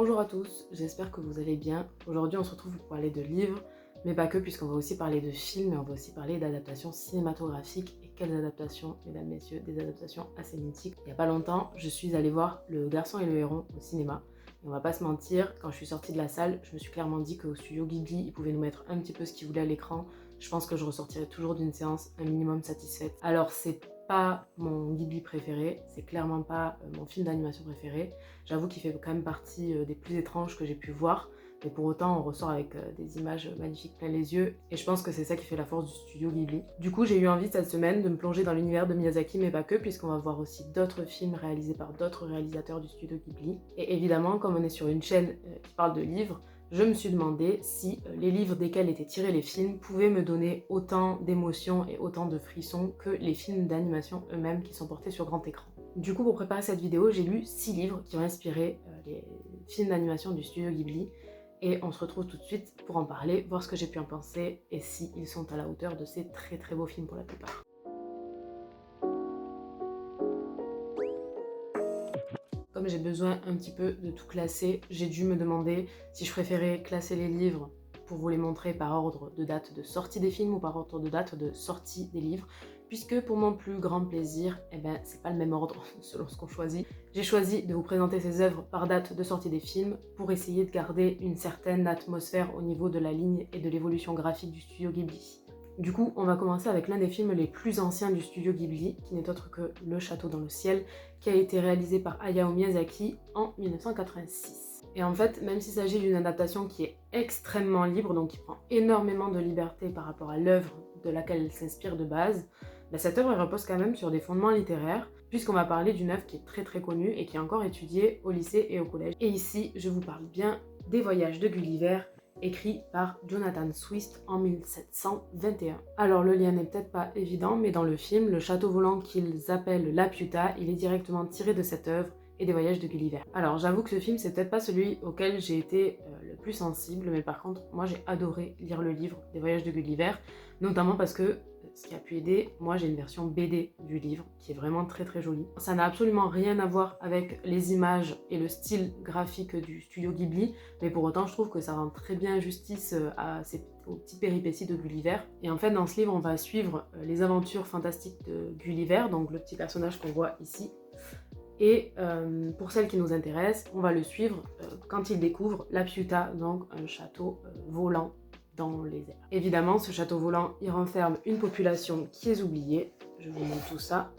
Bonjour à tous, j'espère que vous allez bien. Aujourd'hui on se retrouve pour parler de livres, mais pas que, puisqu'on va aussi parler de films et on va aussi parler d'adaptations cinématographiques. Et quelles adaptations, mesdames, messieurs, des adaptations assez mythiques. Il n'y a pas longtemps, je suis allée voir Le Garçon et le Héron au cinéma. Et on va pas se mentir, quand je suis sortie de la salle, je me suis clairement dit qu'au studio Ghibli, ils pouvaient nous mettre un petit peu ce qu'ils voulaient à l'écran. Je pense que je ressortirais toujours d'une séance un minimum satisfaite. Alors c'est pas mon Ghibli préféré, c'est clairement pas mon film d'animation préféré. J'avoue qu'il fait quand même partie des plus étranges que j'ai pu voir, mais pour autant on ressort avec des images magnifiques plein les yeux, et je pense que c'est ça qui fait la force du studio Ghibli. Du coup j'ai eu envie cette semaine de me plonger dans l'univers de Miyazaki, mais pas que, puisqu'on va voir aussi d'autres films réalisés par d'autres réalisateurs du studio Ghibli. Et évidemment, comme on est sur une chaîne qui parle de livres, je me suis demandé si les livres desquels étaient tirés les films pouvaient me donner autant d'émotions et autant de frissons que les films d'animation eux-mêmes qui sont portés sur grand écran. Du coup, pour préparer cette vidéo, j'ai lu 6 livres qui ont inspiré les films d'animation du studio Ghibli, et on se retrouve tout de suite pour en parler, voir ce que j'ai pu en penser et si ils sont à la hauteur de ces très très beaux films pour la plupart. Comme j'ai besoin un petit peu de tout classer, j'ai dû me demander si je préférais classer les livres pour vous les montrer par ordre de date de sortie des films ou par ordre de date de sortie des livres, puisque pour mon plus grand plaisir, c'est pas le même ordre selon ce qu'on choisit. J'ai choisi de vous présenter ces œuvres par date de sortie des films pour essayer de garder une certaine atmosphère au niveau de la ligne et de l'évolution graphique du studio Ghibli. Du coup, on va commencer avec l'un des films les plus anciens du studio Ghibli, qui n'est autre que Le Château dans le ciel, qui a été réalisé par Hayao Miyazaki en 1986. Et en fait, même s'il s'agit d'une adaptation qui est extrêmement libre, donc qui prend énormément de liberté par rapport à l'œuvre de laquelle elle s'inspire de base, cette œuvre repose quand même sur des fondements littéraires, puisqu'on va parler d'une œuvre qui est très très connue et qui est encore étudiée au lycée et au collège. Et ici, je vous parle bien des Voyages de Gulliver, écrit par Jonathan Swift en 1721. Alors le lien n'est peut-être pas évident, mais dans le film, le château volant qu'ils appellent Laputa, il est directement tiré de cette œuvre et des Voyages de Gulliver. Alors j'avoue que ce film, c'est peut-être pas celui auquel j'ai été le plus sensible, mais par contre, moi j'ai adoré lire le livre des Voyages de Gulliver, notamment parce que ce qui a pu aider, moi j'ai une version BD du livre qui est vraiment très très jolie. Ça n'a absolument rien à voir avec les images et le style graphique du studio Ghibli, mais pour autant je trouve que ça rend très bien justice aux petites péripéties de Gulliver. Et en fait dans ce livre on va suivre les aventures fantastiques de Gulliver, donc le petit personnage qu'on voit ici. Et pour celles qui nous intéressent, on va le suivre quand il découvre Laputa, donc un château volant dans les airs. Évidemment, ce château volant, il renferme une population qui est oubliée. Je vous montre tout ça.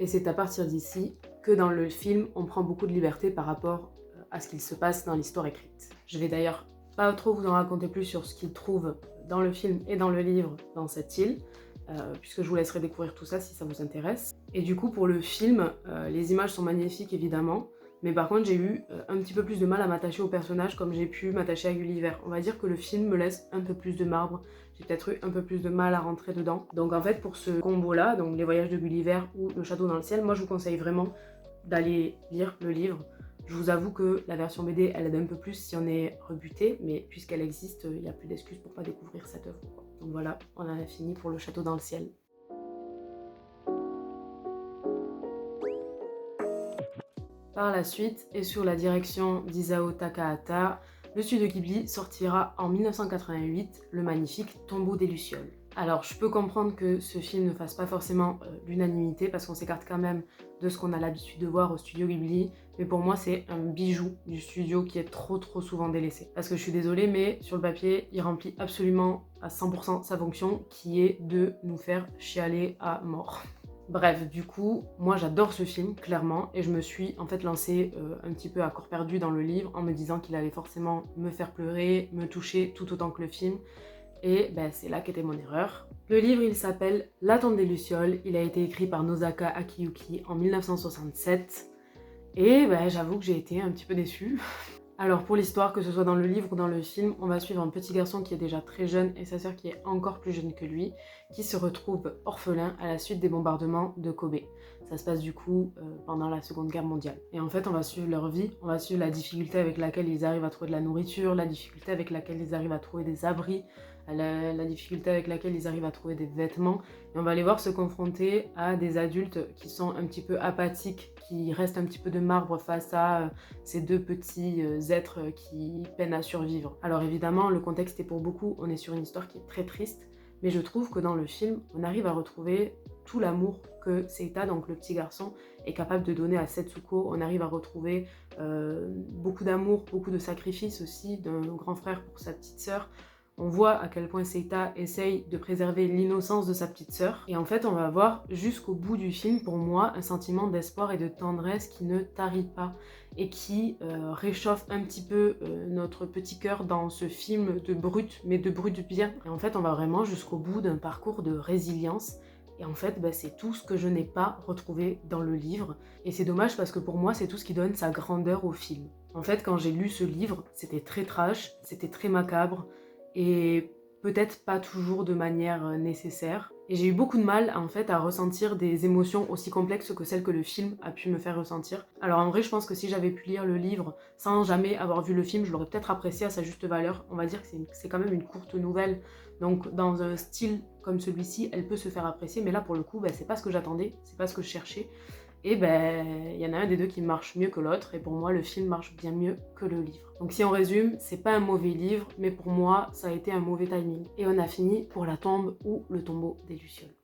Et c'est à partir d'ici que dans le film, on prend beaucoup de liberté par rapport à ce qu'il se passe dans l'histoire écrite. Je vais d'ailleurs pas trop vous en raconter plus sur ce qu'il trouve dans le film et dans le livre dans cette île, puisque je vous laisserai découvrir tout ça si ça vous intéresse. Et du coup, pour le film, les images sont magnifiques évidemment, mais par contre j'ai eu un petit peu plus de mal à m'attacher au personnage comme j'ai pu m'attacher à Gulliver. On va dire que le film me laisse un peu plus de marbre, j'ai peut-être eu un peu plus de mal à rentrer dedans. Donc en fait pour ce combo là, donc les Voyages de Gulliver ou Le Château dans le ciel, moi je vous conseille vraiment d'aller lire le livre. Je vous avoue que la version BD elle aide un peu plus si on est rebuté, mais puisqu'elle existe, il n'y a plus d'excuses pour pas découvrir cette œuvre, quoi. Donc voilà, on en a fini pour Le Château dans le ciel. Par la suite, et sur la direction d'Isao Takahata, le studio Ghibli sortira en 1988 le magnifique Tombeau des Lucioles. Alors je peux comprendre que ce film ne fasse pas forcément l'unanimité parce qu'on s'écarte quand même de ce qu'on a l'habitude de voir au studio Ghibli, mais pour moi c'est un bijou du studio qui est trop souvent délaissé. Parce que je suis désolée, mais sur le papier, il remplit absolument à 100% sa fonction qui est de nous faire chialer à mort. Bref, du coup, moi j'adore ce film, clairement, et je me suis en fait lancée un petit peu à corps perdu dans le livre en me disant qu'il allait forcément me faire pleurer, me toucher tout autant que le film, et c'est là qu'était mon erreur. Le livre, il s'appelle La Tombe des Lucioles, il a été écrit par Nozaka Akiyuki en 1967, et j'avoue que j'ai été un petit peu déçue. Alors pour l'histoire, que ce soit dans le livre ou dans le film, on va suivre un petit garçon qui est déjà très jeune et sa sœur qui est encore plus jeune que lui, qui se retrouve orphelin à la suite des bombardements de Kobe. Ça se passe du coup pendant la Seconde Guerre mondiale. Et en fait on va suivre leur vie, on va suivre la difficulté avec laquelle ils arrivent à trouver de la nourriture, la difficulté avec laquelle ils arrivent à trouver des abris, la difficulté avec laquelle ils arrivent à trouver des vêtements. Et on va les voir se confronter à des adultes qui sont un petit peu apathiques, qui restent un petit peu de marbre face à ces deux petits êtres qui peinent à survivre. Alors évidemment, le contexte est pour beaucoup, on est sur une histoire qui est très triste, mais je trouve que dans le film, on arrive à retrouver tout l'amour que Seita, donc le petit garçon, est capable de donner à Setsuko. On arrive à retrouver beaucoup d'amour, beaucoup de sacrifices aussi d'un grand frère pour sa petite sœur. On voit à quel point Seita essaye de préserver l'innocence de sa petite sœur. Et en fait, on va avoir jusqu'au bout du film, pour moi, un sentiment d'espoir et de tendresse qui ne tarit pas et qui réchauffe un petit peu notre petit cœur dans ce film de brut, mais de brut bien. Et en fait, on va vraiment jusqu'au bout d'un parcours de résilience. Et en fait, c'est tout ce que je n'ai pas retrouvé dans le livre. Et c'est dommage parce que pour moi, c'est tout ce qui donne sa grandeur au film. En fait, quand j'ai lu ce livre, c'était très trash, c'était très macabre, et peut-être pas toujours de manière nécessaire. Et j'ai eu beaucoup de mal en fait à ressentir des émotions aussi complexes que celles que le film a pu me faire ressentir. Alors en vrai, je pense que si j'avais pu lire le livre sans jamais avoir vu le film, je l'aurais peut-être apprécié à sa juste valeur. On va dire que c'est quand même une courte nouvelle, donc dans un style comme celui-ci, elle peut se faire apprécier, mais là pour le coup, c'est pas ce que j'attendais, c'est pas ce que je cherchais. Et il y en a un des deux qui marche mieux que l'autre, et pour moi le film marche bien mieux que le livre. Donc si on résume, c'est pas un mauvais livre, mais pour moi ça a été un mauvais timing. Et on a fini pour La Tombe ou Le Tombeau des Lucioles.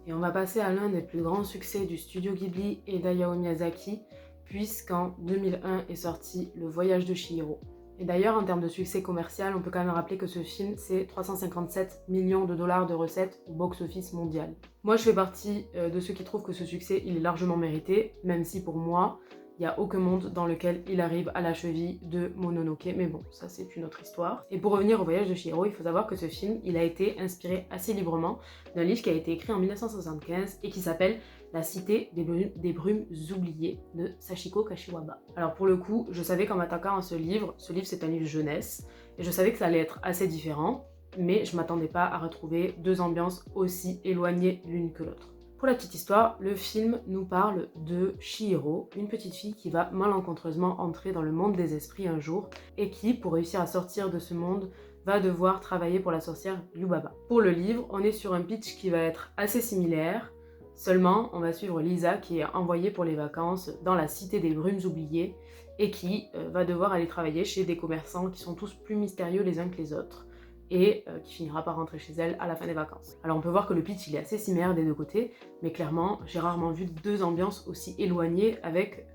Et on va passer à l'un des plus grands succès du studio Ghibli et d'Hayao Miyazaki, puisqu'en 2001 est sorti Le Voyage de Chihiro. Et d'ailleurs, en termes de succès commercial, on peut quand même rappeler que ce film, c'est 357 millions de dollars de recettes au box-office mondial. Moi, je fais partie de ceux qui trouvent que ce succès, il est largement mérité, même si pour moi, il n'y a aucun monde dans lequel il arrive à la cheville de Mononoke, mais bon, ça c'est une autre histoire. Et pour revenir au Voyage de Chihiro, il faut savoir que ce film, il a été inspiré assez librement d'un livre qui a été écrit en 1975 et qui s'appelle La Cité des Brumes oubliées de Sachiko Kashiwaba. Alors pour le coup, je savais qu'en m'attaquant à ce livre c'est un livre jeunesse, et je savais que ça allait être assez différent, mais je m'attendais pas à retrouver deux ambiances aussi éloignées l'une que l'autre. Pour la petite histoire, le film nous parle de Chihiro, une petite fille qui va malencontreusement entrer dans le monde des esprits un jour et qui, pour réussir à sortir de ce monde, va devoir travailler pour la sorcière Yubaba. Pour le livre, on est sur un pitch qui va être assez similaire, seulement on va suivre Lisa qui est envoyée pour les vacances dans la cité des brumes oubliées et qui va devoir aller travailler chez des commerçants qui sont tous plus mystérieux les uns que les autres, et qui finira par rentrer chez elle à la fin des vacances. Alors on peut voir que le pitch il est assez similaire des deux côtés, mais clairement j'ai rarement vu deux ambiances aussi éloignées avec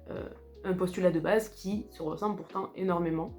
un postulat de base qui se ressemble pourtant énormément.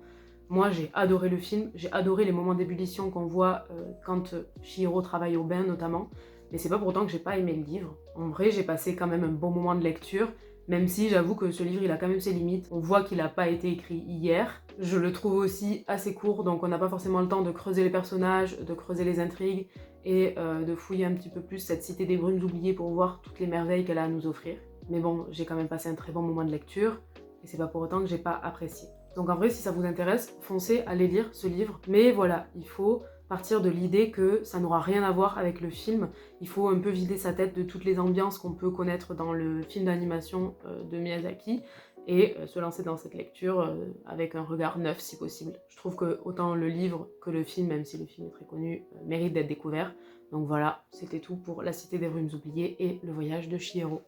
Moi j'ai adoré le film, j'ai adoré les moments d'ébullition qu'on voit quand Chihiro travaille au bain notamment, mais c'est pas pourtant que j'ai pas aimé le livre. En vrai j'ai passé quand même un bon moment de lecture, même si j'avoue que ce livre il a quand même ses limites. On voit qu'il n'a pas été écrit hier. Je le trouve aussi assez court, donc on n'a pas forcément le temps de creuser les personnages, de creuser les intrigues et de fouiller un petit peu plus cette cité des brumes oubliées pour voir toutes les merveilles qu'elle a à nous offrir. Mais bon, j'ai quand même passé un très bon moment de lecture et c'est pas pour autant que j'ai pas apprécié. Donc en vrai, si ça vous intéresse, foncez, allez lire ce livre. Mais voilà, il faut partir de l'idée que ça n'aura rien à voir avec le film. Il faut un peu vider sa tête de toutes les ambiances qu'on peut connaître dans le film d'animation de Miyazaki et se lancer dans cette lecture avec un regard neuf si possible. Je trouve que autant le livre que le film, même si le film est très connu, mérite d'être découvert. Donc voilà, c'était tout pour La Cité des Brumes oubliées et Le Voyage de Chihiro.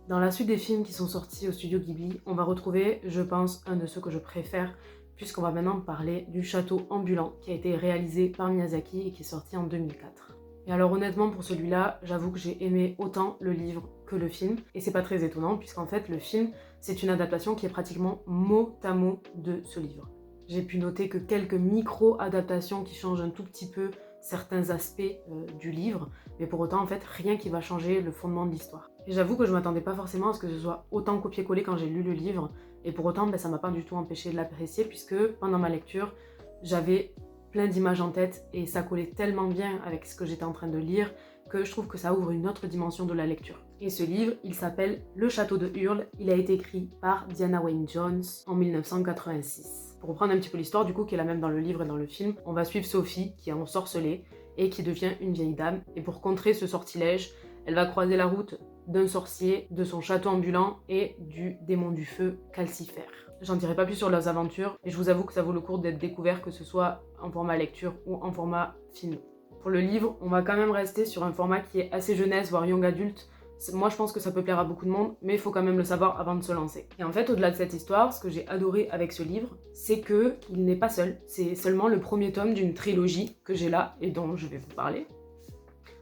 Dans la suite des films qui sont sortis au studio Ghibli, on va retrouver, je pense, un de ceux que je préfère, puisqu'on va maintenant parler du Château ambulant, qui a été réalisé par Miyazaki et qui est sorti en 2004. Et alors honnêtement, pour celui-là, j'avoue que j'ai aimé autant le livre que le film, et c'est pas très étonnant, puisqu'en fait, le film, c'est une adaptation qui est pratiquement mot à mot de ce livre. J'ai pu noter que quelques micro-adaptations qui changent un tout petit peu certains aspects du livre, mais pour autant en fait rien qui va changer le fondement de l'histoire. Et j'avoue que je m'attendais pas forcément à ce que ce soit autant copié-collé quand j'ai lu le livre, et pour autant ça m'a pas du tout empêché de l'apprécier, puisque pendant ma lecture j'avais plein d'images en tête et ça collait tellement bien avec ce que j'étais en train de lire que je trouve que ça ouvre une autre dimension de la lecture. Et ce livre, il s'appelle Le Château de Hurle, il a été écrit par Diana Wynne-Jones en 1986. Pour reprendre un petit peu l'histoire du coup, qui est la même dans le livre et dans le film, on va suivre Sophie, qui est ensorcelée et qui devient une vieille dame. Et pour contrer ce sortilège, elle va croiser la route d'un sorcier, de son château ambulant et du démon du feu Calcifer. J'en dirai pas plus sur leurs aventures et je vous avoue que ça vaut le coup d'être découvert, que ce soit en format lecture ou en format film. Pour le livre, on va quand même rester sur un format qui est assez jeunesse, voire young adulte. Moi, je pense que ça peut plaire à beaucoup de monde, mais il faut quand même le savoir avant de se lancer. Et en fait, au-delà de cette histoire, ce que j'ai adoré avec ce livre, c'est qu'il n'est pas seul. C'est seulement le premier tome d'une trilogie que j'ai là et dont je vais vous parler.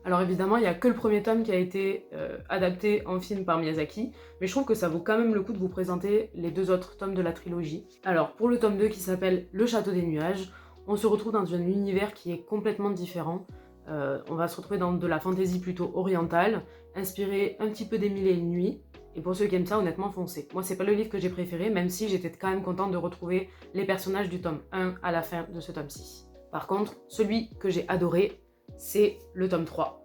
Alors évidemment, il n'y a que le premier tome qui a été adapté en film par Miyazaki, mais je trouve que ça vaut quand même le coup de vous présenter les 2 autres tomes de la trilogie. Alors pour le tome 2 qui s'appelle Le Château des Nuages, on se retrouve dans un univers qui est complètement différent. On va se retrouver dans de la fantasy plutôt orientale, inspirée un petit peu des Mille et une nuits. Et pour ceux qui aiment ça, honnêtement, foncez. Moi, c'est pas le livre que j'ai préféré, même si j'étais quand même contente de retrouver les personnages du tome 1 à la fin de ce tome 6. Par contre, celui que j'ai adoré, c'est le tome 3,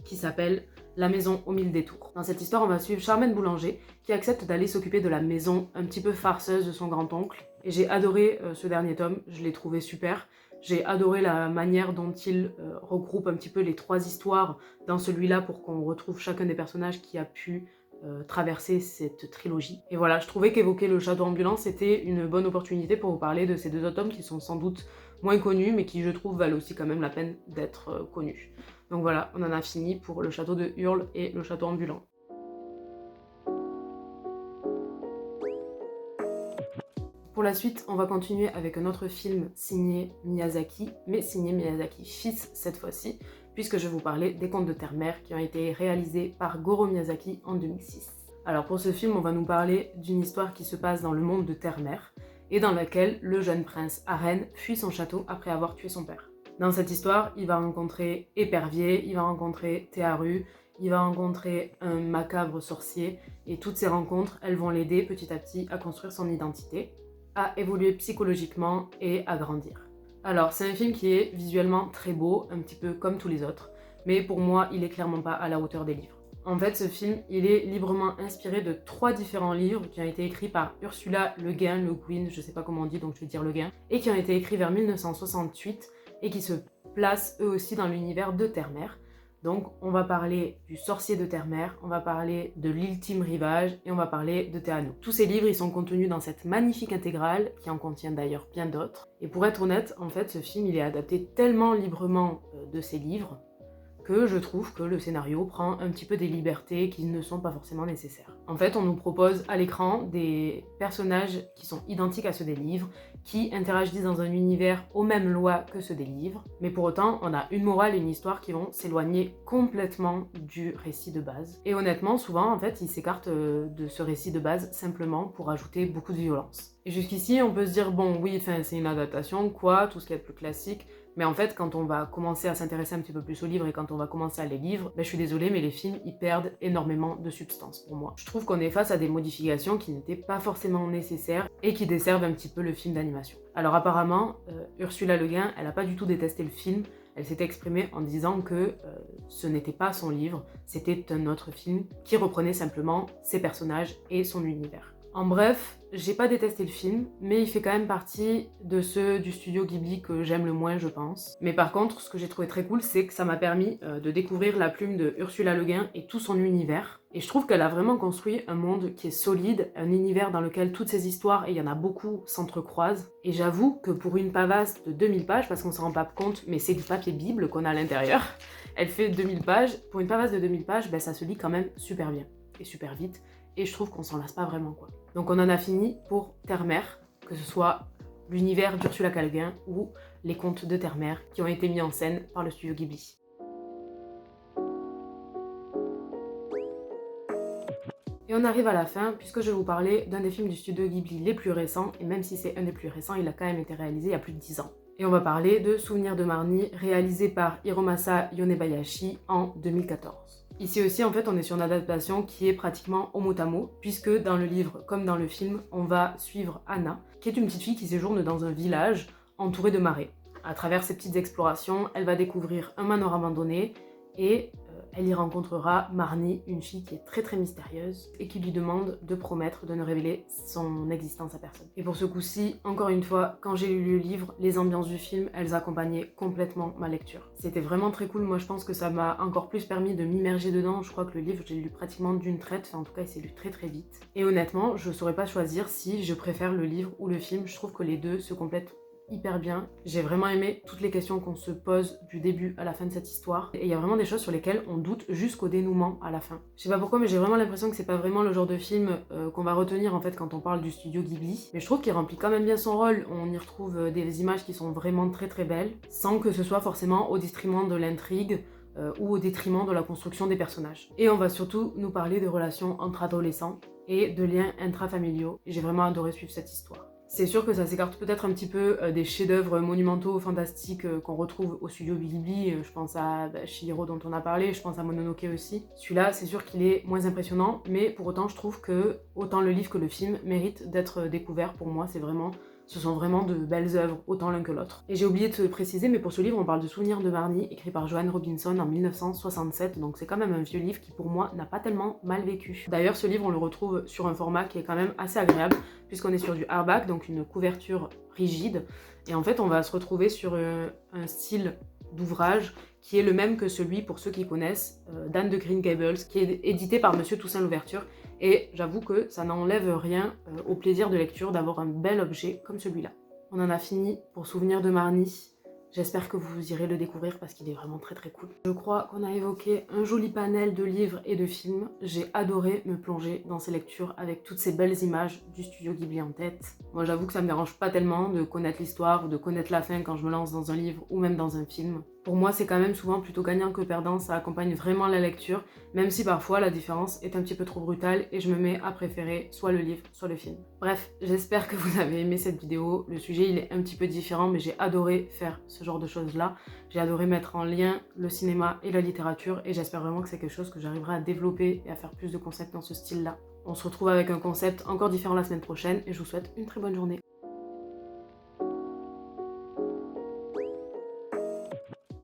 qui s'appelle La maison aux 1000 détours. Dans cette histoire, on va suivre Charmaine Boulanger, qui accepte d'aller s'occuper de la maison un petit peu farceuse de son grand-oncle. Et j'ai adoré ce dernier tome, je l'ai trouvé super. J'ai adoré la manière dont il regroupe un petit peu les 3 histoires dans celui-là pour qu'on retrouve chacun des personnages qui a pu traverser cette trilogie. Et voilà, je trouvais qu'évoquer le château ambulant, c'était une bonne opportunité pour vous parler de ces 2 autres tomes qui sont sans doute moins connus, mais qui, je trouve, valent aussi quand même la peine d'être connus. Donc voilà, on en a fini pour le château de Hurle et le château ambulant. Pour la suite, on va continuer avec un autre film signé Miyazaki, mais signé Miyazaki fils cette fois-ci, puisque je vais vous parler des Contes de Terre-Mère qui ont été réalisés par Goro Miyazaki en 2006. Alors pour ce film, on va nous parler d'une histoire qui se passe dans le monde de Terre-Mère, et dans laquelle le jeune prince Arène fuit son château après avoir tué son père. Dans cette histoire, il va rencontrer Épervier, il va rencontrer Théaru, il va rencontrer un macabre sorcier, et toutes ces rencontres, elles vont l'aider petit à petit à construire son identité, à évoluer psychologiquement et à grandir. Alors, c'est un film qui est visuellement très beau, un petit peu comme tous les autres, mais pour moi, il est clairement pas à la hauteur des livres. En fait, ce film, il est librement inspiré de 3 différents livres qui ont été écrits par Ursula Le Guin, Le Guin, je sais pas comment on dit, donc je vais dire Le Guin, et qui ont été écrits vers 1968 et qui se placent eux aussi dans l'univers de Terre-Mère. Donc, on va parler du sorcier de Terre-Mère, on va parler de l'ultime rivage et on va parler de Théano. Tous ces livres, ils sont contenus dans cette magnifique intégrale, qui en contient d'ailleurs bien d'autres. Et pour être honnête, en fait, ce film, il est adapté tellement librement de ces livres que je trouve que le scénario prend un petit peu des libertés qui ne sont pas forcément nécessaires. En fait, on nous propose à l'écran des personnages qui sont identiques à ceux des livres, qui interagissent dans un univers aux mêmes lois que ceux des livres, mais pour autant, on a une morale et une histoire qui vont s'éloigner complètement du récit de base. Et honnêtement, souvent, en fait, ils s'écartent de ce récit de base simplement pour ajouter beaucoup de violence. Et jusqu'ici, on peut se dire, bon, oui, c'est une adaptation, quoi, tout ce qui est plus classique. Mais en fait, quand on va commencer à s'intéresser un petit peu plus aux livres et quand on va commencer à les lire, je suis désolée, mais les films, ils perdent énormément de substance pour moi. Je trouve qu'on est face à des modifications qui n'étaient pas forcément nécessaires et qui desservent un petit peu le film d'animation. Alors apparemment, Ursula Le Guin, elle a pas du tout détesté le film. Elle s'est exprimée en disant que ce n'était pas son livre, c'était un autre film qui reprenait simplement ses personnages et son univers. En bref, j'ai pas détesté le film, mais il fait quand même partie de ceux du studio Ghibli que j'aime le moins, je pense. Mais par contre, ce que j'ai trouvé très cool, c'est que ça m'a permis de découvrir la plume de Ursula Le Guin et tout son univers. Et je trouve qu'elle a vraiment construit un monde qui est solide, un univers dans lequel toutes ces histoires, et il y en a beaucoup, s'entrecroisent. Et j'avoue que pour une pavasse de 2000 pages, parce qu'on s'en rend pas compte, mais c'est du papier Bible qu'on a à l'intérieur, elle fait 2000 pages. Pour une pavasse de 2000 pages, ça se lit quand même super bien et super vite. Et je trouve qu'on s'en lasse pas vraiment, quoi. Donc on en a fini pour Terre-Mère, que ce soit l'univers d'Ursula Le Guin ou les contes de Terre-Mère qui ont été mis en scène par le studio Ghibli. Et on arrive à la fin, puisque je vais vous parler d'un des films du studio Ghibli les plus récents, et même si c'est un des plus récents, il a quand même été réalisé il y a plus de 10 ans. Et on va parler de Souvenirs de Marnie, réalisé par Hiromasa Yonebayashi en 2014. Ici aussi, en fait, on est sur une adaptation qui est pratiquement au mot à mot, puisque dans le livre comme dans le film, on va suivre Anna, qui est une petite fille qui séjourne dans un village entouré de marais. À travers ces petites explorations, elle va découvrir un manoir abandonné et elle y rencontrera Marnie, une fille qui est très très mystérieuse et qui lui demande de promettre de ne révéler son existence à personne. Et pour ce coup-ci, encore une fois, quand j'ai lu le livre, les ambiances du film, elles accompagnaient complètement ma lecture. C'était vraiment très cool, moi je pense que ça m'a encore plus permis de m'immerger dedans. Je crois que le livre, j'ai lu pratiquement d'une traite, enfin en tout cas il s'est lu très très vite. Et honnêtement, je saurais pas choisir si je préfère le livre ou le film, je trouve que les deux se complètent hyper bien. J'ai vraiment aimé toutes les questions qu'on se pose du début à la fin de cette histoire. Et il y a vraiment des choses sur lesquelles on doute jusqu'au dénouement à la fin. Je sais pas pourquoi, mais j'ai vraiment l'impression que c'est pas vraiment le genre de film qu'on va retenir en fait quand on parle du studio Ghibli. Mais je trouve qu'il remplit quand même bien son rôle. On y retrouve des images qui sont vraiment très très belles, sans que ce soit forcément au détriment de l'intrigue ou au détriment de la construction des personnages. Et on va surtout nous parler de relations entre adolescents et de liens intrafamiliaux. J'ai vraiment adoré suivre cette histoire. C'est sûr que ça s'écarte peut-être un petit peu des chefs-d'œuvre monumentaux, fantastiques qu'on retrouve au studio Ghibli. Je pense à Chihiro dont on a parlé, je pense à Mononoke aussi. Celui-là, c'est sûr qu'il est moins impressionnant, mais pour autant, je trouve que autant le livre que le film méritent d'être découverts. Pour moi, ce sont vraiment de belles œuvres, autant l'un que l'autre. Et j'ai oublié de te préciser, mais pour ce livre, on parle de Souvenirs de Marnie, écrit par Joanne Robinson en 1967, donc c'est quand même un vieux livre qui pour moi n'a pas tellement mal vécu. D'ailleurs, ce livre, on le retrouve sur un format qui est quand même assez agréable, puisqu'on est sur du hardback, donc une couverture rigide, et en fait on va se retrouver sur un style d'ouvrage qui est le même que celui, pour ceux qui connaissent, d'Anne de Green Gables, qui est édité par Monsieur Toussaint Louverture. Et j'avoue que ça n'enlève rien au plaisir de lecture d'avoir un bel objet comme celui-là. On en a fini pour Souvenirs de Marnie. J'espère que vous irez le découvrir parce qu'il est vraiment très très cool. Je crois qu'on a évoqué un joli panel de livres et de films. J'ai adoré me plonger dans ces lectures avec toutes ces belles images du studio Ghibli en tête. Moi j'avoue que ça me dérange pas tellement de connaître l'histoire ou de connaître la fin quand je me lance dans un livre ou même dans un film. Pour moi c'est quand même souvent plutôt gagnant que perdant, ça accompagne vraiment la lecture, même si parfois la différence est un petit peu trop brutale et je me mets à préférer soit le livre, soit le film. Bref, j'espère que vous avez aimé cette vidéo. Le sujet il est un petit peu différent, mais j'ai adoré faire ce genre de choses là. J'ai adoré mettre en lien le cinéma et la littérature et j'espère vraiment que c'est quelque chose que j'arriverai à développer et à faire plus de concepts dans ce style là. On se retrouve avec un concept encore différent la semaine prochaine et je vous souhaite une très bonne journée.